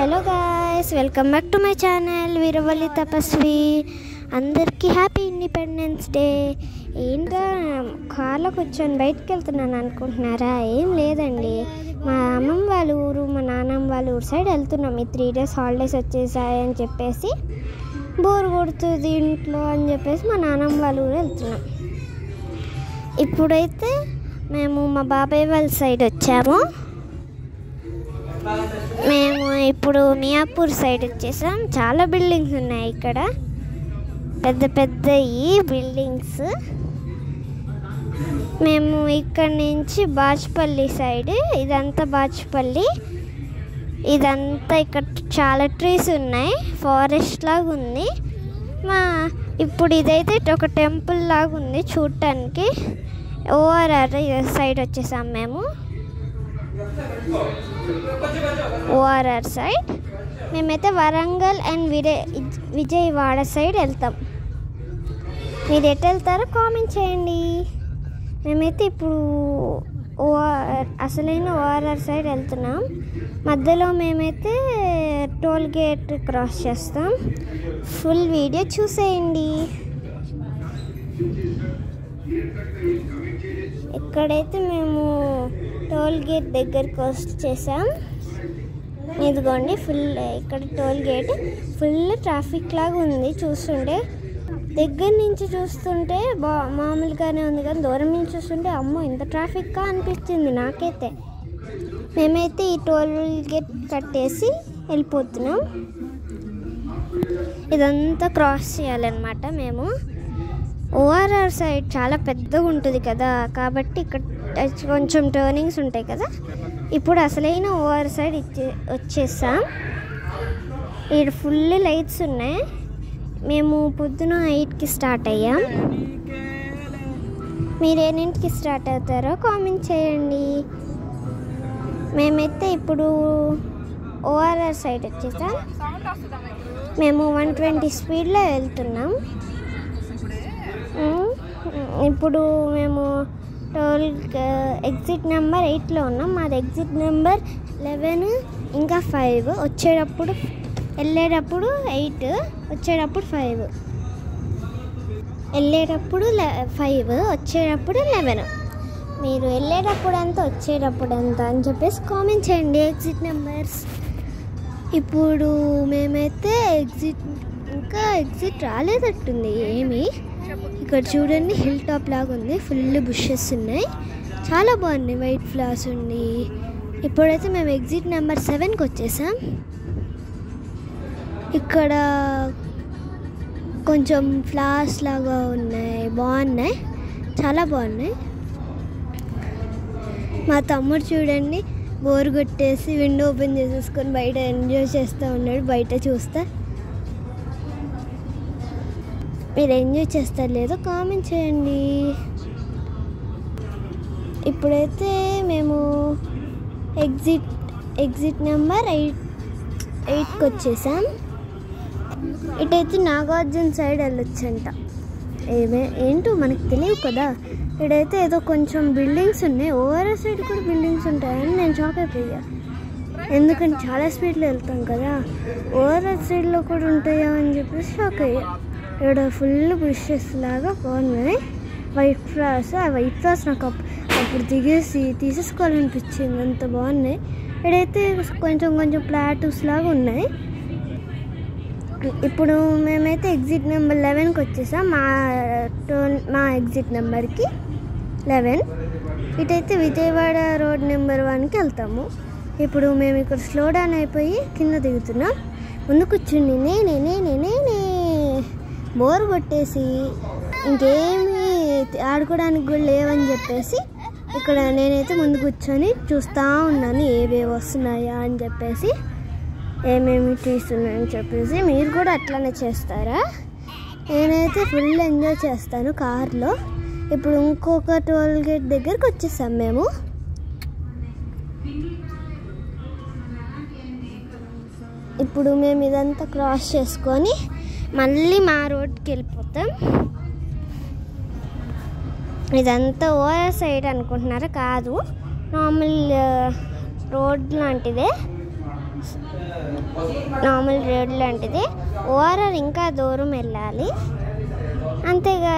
Hello guys, welcome back to my channel Veeravalli తపస్వి. అందరికీ happy independence day. ఏంటో కార్లో కూర్చొని బయటకు వెళ్తున్నాను అనుకుంటున్నారా? ఏం లేదండి, మా అమ్మమ్మ వాళ్ళ ఊరు, మా నాన్నమ్మ వాళ్ళ ఊరు సైడ్ వెళ్తున్నాం. ఈ 3 days హాలిడేస్ వచ్చేసాయని చెప్పేసి, బోర్ కొడుతుంది ఇంట్లో అని చెప్పేసి మా నాన్నమ్మ వాళ్ళ ఊరు వెళ్తున్నాం. ఇప్పుడైతే మేము మా బాబాయ్ వాళ్ళ సైడ్ వచ్చాము. మేము ఇప్పుడు మియాపూర్ సైడ్ వచ్చేసాం. చాలా బిల్డింగ్స్ ఉన్నాయి ఇక్కడ, పెద్ద పెద్ద ఈ బిల్డింగ్స్. మేము ఇక్కడ నుంచి బాచ్పల్లి సైడ్, ఇదంతా బాచ్పల్లి, ఇదంతా ఇక్కడ చాలా ట్రీస్ ఉన్నాయి, ఫారెస్ట్ లాగా ఉంది. ఇప్పుడు ఇదైతే ఒక టెంపుల్ లాగా ఉంది చూడటానికి. ఓఆర్ఆర్ సైడ్ వచ్చేసాం మేము. ఓఆర్ఆర్ సైడ్ మేమైతే వరంగల్ అండ్ విజయవాడ సైడ్ వెళ్తాం. మీరు ఎటు వెళ్తారో కామెంట్ చేయండి. మేమైతే ఇప్పుడు అసలైన ఓఆర్ఆర్ సైడ్ వెళ్తున్నాం. మధ్యలో మేమైతే టోల్ గేట్ క్రాస్ చేస్తాం. ఫుల్ వీడియో చూసేయండి. ఇక్కడైతే మేము టోల్ గేట్ దగ్గరికి వచ్చేసాం. ఇదిగోండి, ఇక్కడ టోల్ గేట్ ఫుల్ ట్రాఫిక్ లాగా ఉంది. చూస్తుంటే దగ్గర నుంచి చూస్తుంటే మామూలుగానే ఉంది, కానీ దూరం నుంచి చూస్తుంటే అమ్మో ఇంత ట్రాఫిక్గా అనిపించింది నాకైతే. మేమైతే ఈ టోల్ గేట్ కట్టేసి వెళ్ళిపోతున్నాం. ఇదంతా క్రాస్ చేయాలన్నమాట మేము. ఓఆర్ఆర్ సైడ్ చాలా పెద్దగా ఉంటుంది కదా, కాబట్టి ఇక్కడ కొంచెం టర్నింగ్స్ ఉంటాయి కదా. ఇప్పుడు అసలైన ఓఆర్ సైడ్ వచ్చేసాం. ఇక్కడ ఫుల్ లైట్స్ ఉన్నాయి. మేము పొద్దున 8కి స్టార్ట్ అయ్యాం. మీరు ఎన్నింటికి స్టార్ట్ అవుతారో కామెంట్ చేయండి. మేమైతే ఇప్పుడు ఓఆర్ఆర్ సైడ్ వచ్చేసాం. మేము 120 స్పీడ్లో వెళ్తున్నాం. ఇప్పుడు మేము ఎగ్జిట్ నెంబర్ 8లో ఉన్నాం. మాది ఎగ్జిట్ నెంబర్ 11 ఇంకా 5. వెళ్ళేటప్పుడు 8, వచ్చేటప్పుడు 5. వెళ్ళేటప్పుడు 5, వచ్చేటప్పుడు 11. మీరు వెళ్ళేటప్పుడు ఎంత, వచ్చేటప్పుడు ఎంత అని చెప్పేసి కామెంట్ చేయండి ఎగ్జిట్ నెంబర్స్. ఇప్పుడు మేమైతే ఎగ్జిట్ రాలేదట్టుంది ఏమి. ఇక్కడ చూడండి, హిల్ టాప్ లాగా ఉంది, ఫుల్ బుషెస్ ఉన్నాయి, చాలా బాగున్నాయి, వైట్ ఫ్లవర్స్ ఉంది. ఇప్పుడైతే మేము ఎగ్జిట్ నెంబర్ 7కి వచ్చేసాం. ఇక్కడ కొంచెం ఫ్లవర్స్ లాగా ఉన్నాయి, బాగున్నాయి, చాలా బాగున్నాయి. మా తమ్ముడు చూడండి, బోర్ కొట్టేసి విండో ఓపెన్ చేసేసుకొని బయట ఎంజాయ్ చేస్తూ ఉన్నాడు. బయట చూస్తా, మీరు ఎంజాయ్ చేస్తారు లేదో కామెంట్ చేయండి. ఇప్పుడైతే మేము ఎగ్జిట్ నెంబర్ 8కి వచ్చేసాం. ఇటైతే నాగార్జున సైడ్ వెళ్ళొచ్చంట. ఏంటో మనకు తెలియదు కదా. ఇక్కడైతే ఏదో కొంచెం బిల్డింగ్స్ ఉన్నాయి. ఓఆర్ఆర్ సైడ్ కూడా బిల్డింగ్స్ ఉంటాయని నేను షాక్ అయిపోయా, ఎందుకంటే చాలా స్పీడ్లో వెళ్తాం కదా. ఓఆర్ఆర్ సైడ్లో కూడా ఉంటాయా అని చెప్పేసి షాక్ అయ్యా. ఇక్కడ ఫుల్ బుషెస్ లాగా బాగున్నాయి, వైట్ ఫ్లవర్స్. ఆ వైట్ ఫ్లవర్స్ నాకు అప్పుడు తీసేసుకోవాలనిపించింది, అంత బాగున్నాయి. ఇక్కడైతే కొంచెం ప్లాటూస్ లాగా ఉన్నాయి. ఇప్పుడు మేమైతే ఎగ్జిట్ నెంబర్ 11కి వచ్చేసాం. మా ఎగ్జిట్ నెంబర్కి 11. ఇటైతే విజయవాడ రోడ్ నెంబర్ 1కి వెళ్తాము. ఇప్పుడు మేము ఇక్కడ స్లో డౌన్ అయిపోయి కింద దిగుతున్నాం. ముందు కూర్చుని నేనే బోర్ కొట్టేసి ఇంకేమీ ఆడుకోవడానికి కూడా లేవని చెప్పేసి ఇక్కడ నేనైతే ముందు కూర్చొని చూస్తూ ఉన్నాను ఏవేవి వస్తున్నాయా అని చెప్పేసి, ఏమేమి ట్రీస్ ఉన్నాయని చెప్పేసి. మీరు కూడా అట్లానే చేస్తారా? నేనైతే ఫుల్ ఎంజాయ్ చేస్తాను కార్లో. ఇప్పుడు ఇంకొక టోల్ గేట్ దగ్గరికి వచ్చేసాం మేము. ఇప్పుడు మేము ఇదంతా క్రాస్ చేసుకొని మళ్ళీ మా రోడ్కి వెళ్ళిపోతాం. ఇదంతా ఓఆర్ఆర్ సైడ్ అనుకుంటున్నారా? కాదు, నార్మల్ రోడ్ లాంటిదే. నార్మల్ రోడ్ లాంటిది. ఓఆర్ఆర్ ఇంకా దూరం వెళ్ళాలి. అంతేగా